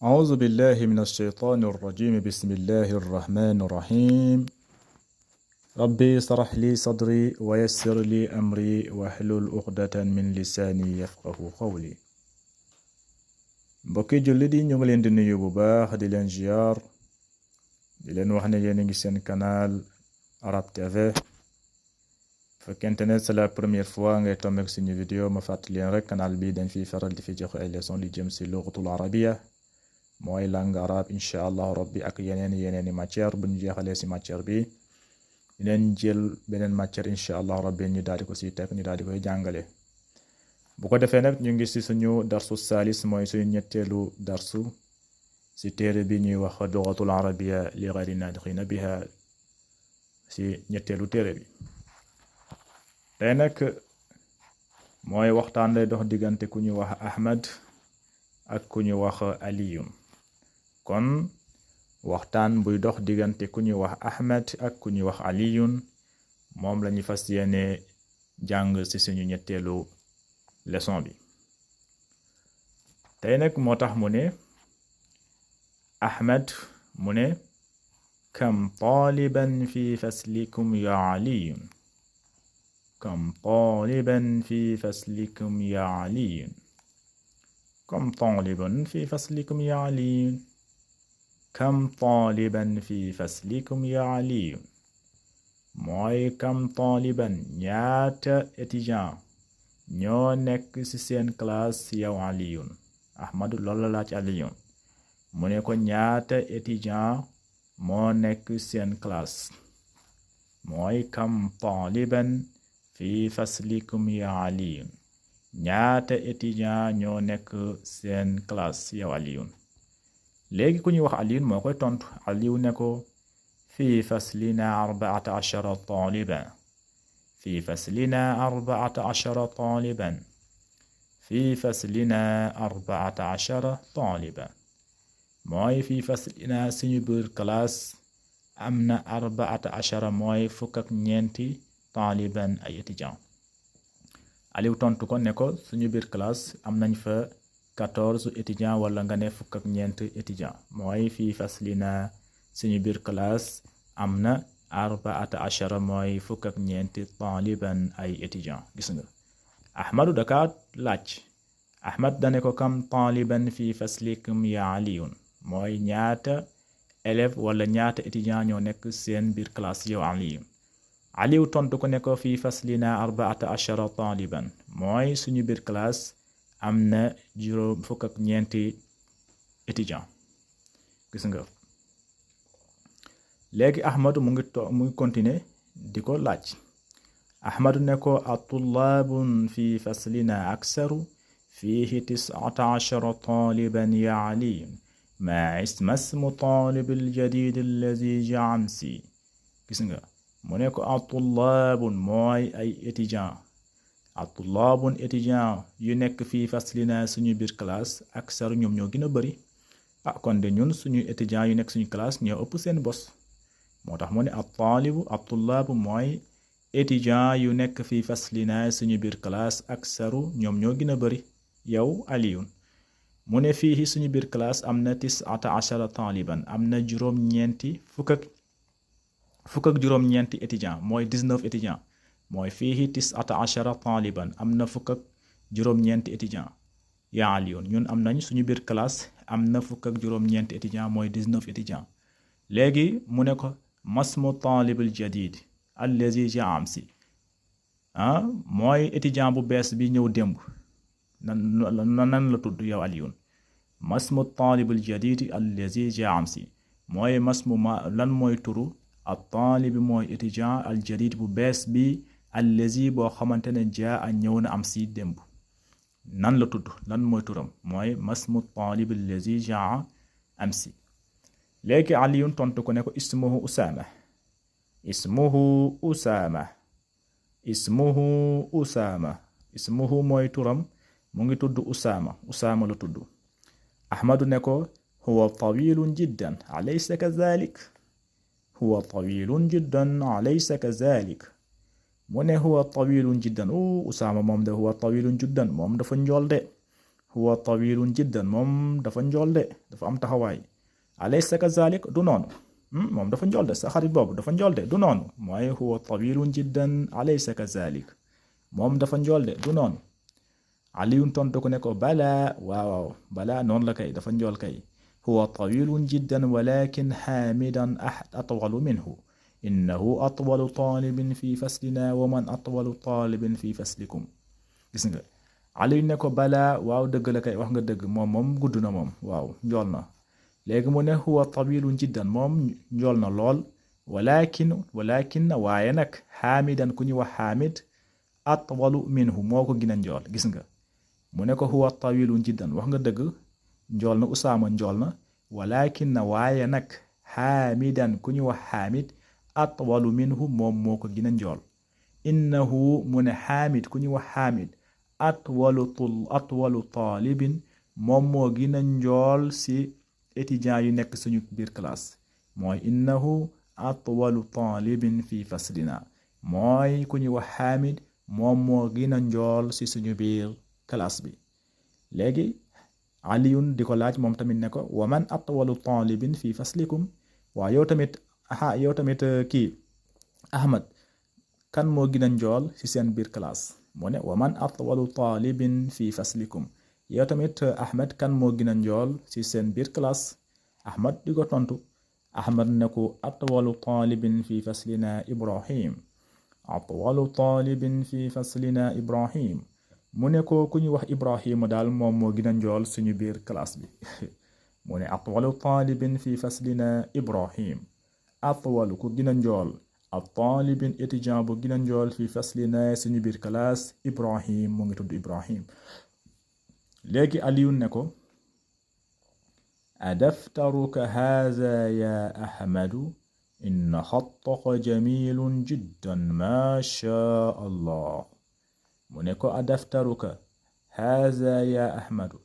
أعوذ بالله من الشيطان الرجيم. بسم الله الرحمن الرحيم. ربي اشرح لي صدري ويسر لي أمري واحلل عقدة من لساني يفقه قولي. mbokki jullit yi ñu ngi leen di nuyu bu baax di leen ziar di leen wax ne yéen a ngi seen canal Arab TV. fekkente ne c'est la première fois ngay tombe ak suñu vidéo ma fàttali leen rek canal bi dañ fiy faral di fi joxe ay leçon li jëm si lugatul arabiya mooy langue arabe incha allahu rabbi ak yeneeni matière bu ñu jeexalee si matière bi dinañ jël beneen matière incha allahu rabbi ñu daal di ko si teg ñu daal di koy jàngale. bu ko defee nag ñu ngi si suñu darsu salis mooy suñu ñetteelu darsu si téere bi ñuy wax lugatul arabiya li ghayri naatiqiina biha si ñetteelu téere bi. tey nag mooy waxtaan lay dox diggante ku ñu wax Ahmad ak ku ñu wax Aliyun. kon waxtaan buy dox diggante ku ñu wax Ahmad ak ku ñu wax Aliyun moom lañu fas yéene jàng ci suñu ñetteelu leçon bi. tey nag moo tax mu ne Ahmad mu ne kam taaliban fi faslikum ya Aliyun kam taaliban fi faslikum ya Aliyun kam taaliban fi faslikum ya Aliyun kam taaliban fi faslikum ya Aliyun mooy kam taaliban ñaata étudiant ñoo nekk ci seen classe yow Aliyun. Ahmadu loolu la laaj Aliyun mu ne ko ñaata étudiant moo nekk seen classe mooy kam taaliban fi faslikum ya Aliyun ñaata étudiant ñoo nekk seen classe yow Aliyun. léegi ku ñuy wax Aliyun moo koy tontu. Aliyu ne ko fi faslina 14 taaliban fi faslina 14 taaliban fi faslina 14 taaliban mooy fi faslina suñu biir classe am na 14 mooy fukk ak ñeenti taaliban ay étudiant. Aliyu tontu ko ne ko suñu biir classe am nañ fa 14 étudiant wala nga ne fukk ak ñeent étudiant mooy fii faslina suñu biir classe am na 14 mooy fukk ak ñeenti taaliban ay étudiant. gis nga Ahmadu daka laaj. Ahmad dane ko kam taaliban fii faslikum ya Aliyun mooy ñaata élève wala ñaata étudiant ñoo nekk seen biir classe yow Aliyun. Aliyu tontu ko ne ko fii faslina 14 taaliban mooy suñu biir classe am na juróom fukk ak ñeenti étudiant. gis nga léegi Ahmadu mu ngi continuer di ko laaj. Ahmadu ne ko atullaabun fi faslina aksaru fiihi 19 taaliban ya Aliyun ma ismu taalibil jadid allazi jaa amsi. gis nga mu ne ko atullaabun mooy ay étudiant atullaabun étudiant yu nekk fii faslina suñu biir classe aksaru ñoom ñoo gën a bari. kon de ñun suñu étudiant yu nekk suñu classe ñoo ëpp seen bos. moo tax mu ne atullaabu mooy étudiant yu nekk fii faslina suñu biir classe aksaru ñoom ñoo gën a bari yow Aliyun. mu ne fii suñu biir classe am na 19 taaliban am na juróom-ñeenti fukk ak juróom-ñeenti étudiant mooy 19 étudiant mooy fii 19 taaliban am na fukk ak juróom-ñeenti étudiant ya Aliyun ñun am nañ suñu biir classe am na fukk ak juróom-ñeenti étudiant mooy 19 étudiant. léegi mu ne ko masmu taalibil jadid allazi jaa amsi mooy étudiant bu bees bi ñëw démb nan la tudd yow Aliyun. masmu taalibil jadid allazi jaa amsi mooy masmu lan mooy turu at taalibi mooy étudiant al jadid bu bees bi allazi boo xamante ne jaa ñëw na am si démb nan la tudd lan mooy turam mooy masmu taalib allazi jaa amsi. léegi Aliyun tontu ko ne ko ismuhu Usaama ismuhu mooy turam mu ngi tudd Usaama la tudd. Ahmadu ne ko huwa tawilun jiddan alaysa kazalik mu ne huwa tawilun jiddan Usaama moom de huwa tawilun jiddan moom dafa njool de huwa tawilun jiddan moom dafa njool de dafa am taxawaay alaysa kazalik du noonu moom dafa njool de sa xarit boobu dafa njool de du noonu mooy huwa tawilun jiddan alaysa kazalik moom dafa njool de du noonu aliyun tontu ko ne ko balaa waaw balaa noonu la kay dafa njool kay huwa tawilun jiddan walakin xaamidan atwalu minhu innahu atwalu taalibin fi faslina wa man atwalu taalibin fi faslikum gis nga aliyun ne ko balaa waaw dëgg la kay wax nga dëgg moom gudd na moom waaw njool na léegi mu ne huwa tawilun jiddan moom njool na lool walakin waaye nag xaamidan ku ñu wax xaamid atwalu minhu moo ko gën a njool gis nga mu ne ko huwa tawilun jiddan wax nga dëgg njool na usaama njool na walakin waaye nag xaamidan ku ñu wax xaamid atwalu minhu moom moo ko gën a njool innahu mu ne xaamid ku ñu wax xaamid atwalu taalibin moom moo gën a njool si étudiant yu nekk suñu biir classe mooy innahu atwalu taalibin fi faslina mooy ku ñu wax xaamid moom moo gën a njool si suñu biir classe bi léegi aliyun di ko laaj moom tamit ne ko wa man atwalu taalibin fi faslikum waaw yow tamit kii ahmad kan moo gën a njool si seen biir classe mu ne wa man atwalu taalibin fi faslikum yow tamit ahmad kan moo gën a njool si seen biir classe ahmad di ko tontu ahmad ne ko atwalu taalibin fi faslina ibrahim atwalu taalibin fi faslina ibrahim mu ne ko ku ñu wax ibrahima daal moom moo gën a njool suñu biir classe bi mu ne atwalu taalibin fi faslina ibrahim atwalu ku gën a njool ab taalibin étudiant bu gën a njool fi faslina suñu biir classe ibrahim mu ngi tudd ibrahim léegi aliyun ne ko adaftaruka haza ya ahmadu inna xattaka jamilun jiddan ma shaa allah mu ne ko adaftaruka haza ya ahmadu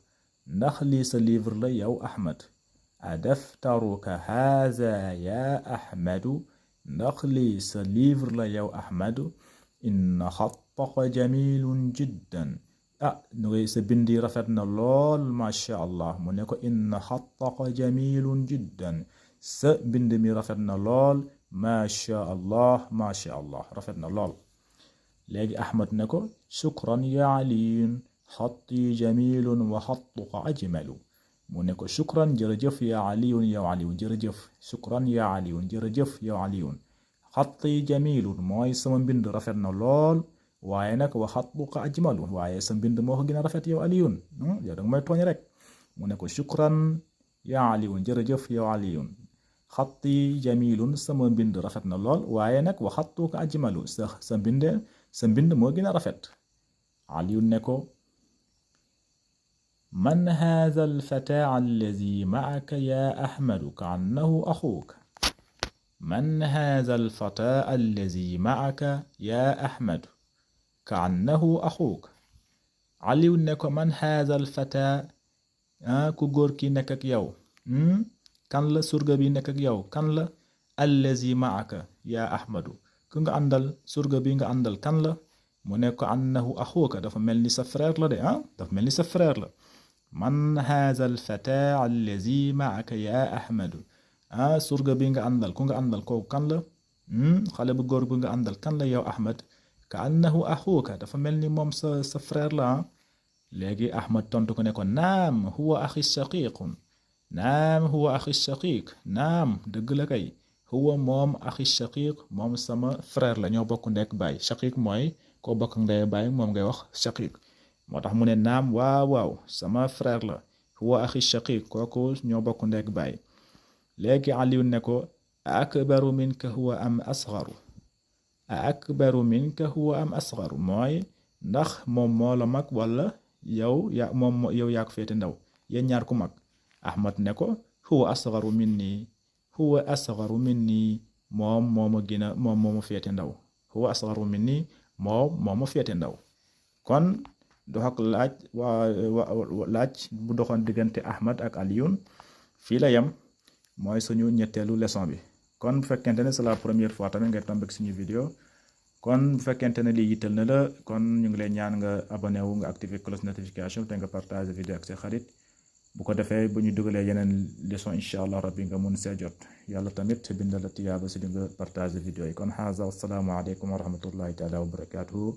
ndax lii sa livre la yow ahmad adaftaruka haza ya ahmadu ndax lii sa livre la yow ahmadu inna xattaka jamilun jiddan ngay sa bind yi rafet na lool masha allah mu ne ko inna xattaka jamilun jiddan sa bind mi rafet na lool masha allah rafet na lool léegi ahmad ne ko shukran ya aliyun xatti jamilun wa xattuka ajmalu mu ne ko shukran jërëjëf ya aliyun yow aliyun jërëjëf shukran ya aliyun jërëjëf yow aliyun xatti jamilun mooy sama mbind rafet na lool waaye nag wa xattuka ajmalu waaye sa mbind moo ko gën a rafet yow aliyun yow danga may tooñ rek mu ne ko shukran ya aliyun jërëjëf yow aliyun xatti jamilun sama mbind rafet na lool waaye nag wa xattuka ajmalu sa mbind moo gën a rafet aliyun ne ko man haadha alfata allazi maaka ya ahmadu kaannahu axuuk man haadha alfata allazi maaka ya ahmadu kaannahu axuuk aliyun ne ko man haadha alfata ku góor ki nekk ak yow kan la surga bi nekk ak yow kan la allazi maaka ya ahmadu ku nga àndal surga bi nga àndal kan la mu ne ko annahu axuuka dafa mel ni sa frère la de dafa mel ni sa frère la man haadha alfata allazi maaka ya ahmadu surga bi nga àndal ku nga àndal kooku kan la xale bu góor bi nga àndal kan la yow ahmad ka annahu axuuka dafa mel ni moom sa frère la léegi ahmad tontu ko ne ko naam huwa axi shaqiqun naam huwa axi shaqiq naam dëgg la kay huwa moom axi shaqiq moom sama frère la ñoo bokk ndekk baay shaqiq mooy koo bokk ndey baay moom ngay wax shaqiq moo tax mu ne naam waaw sama frère la huwa axi shaqiq kooku ñoo bokk ndekk baay léegi aliyu ne ko a akbaru minka huwa am asgaru a akbaru minka huwa am asgaru mooy ndax moom moo la mag wala yow yaa ko féete ndaw yéen ñaar ku mag ahmad ne ko huwa asgaru minni moom mooma féete ndaw huwa asgaru minni moom mooma féete ndaw kon dox ak laaj bu doxoon diggante ahmad ak aliyun fii la yem mooy suñu ñetteelu leçon bi kon bu fekkente ne c'est la première fois tamit ngay tombé suñu vidéo kon bu fekkente ne lii yitteel na la kon ñu ngi lay ñaan nga abonné wu nga activer cloche notification te nga partager vidéo ak sa xarit bu ko defee bu ñu dugalee yeneen leçon incha allah rabbi nga mun see jot yàlla tamit bindal la tiyaaba si di nga partager vidéo yi kon haza wassalaamu aleykum wa rahmatullahi taala wa barakatuhu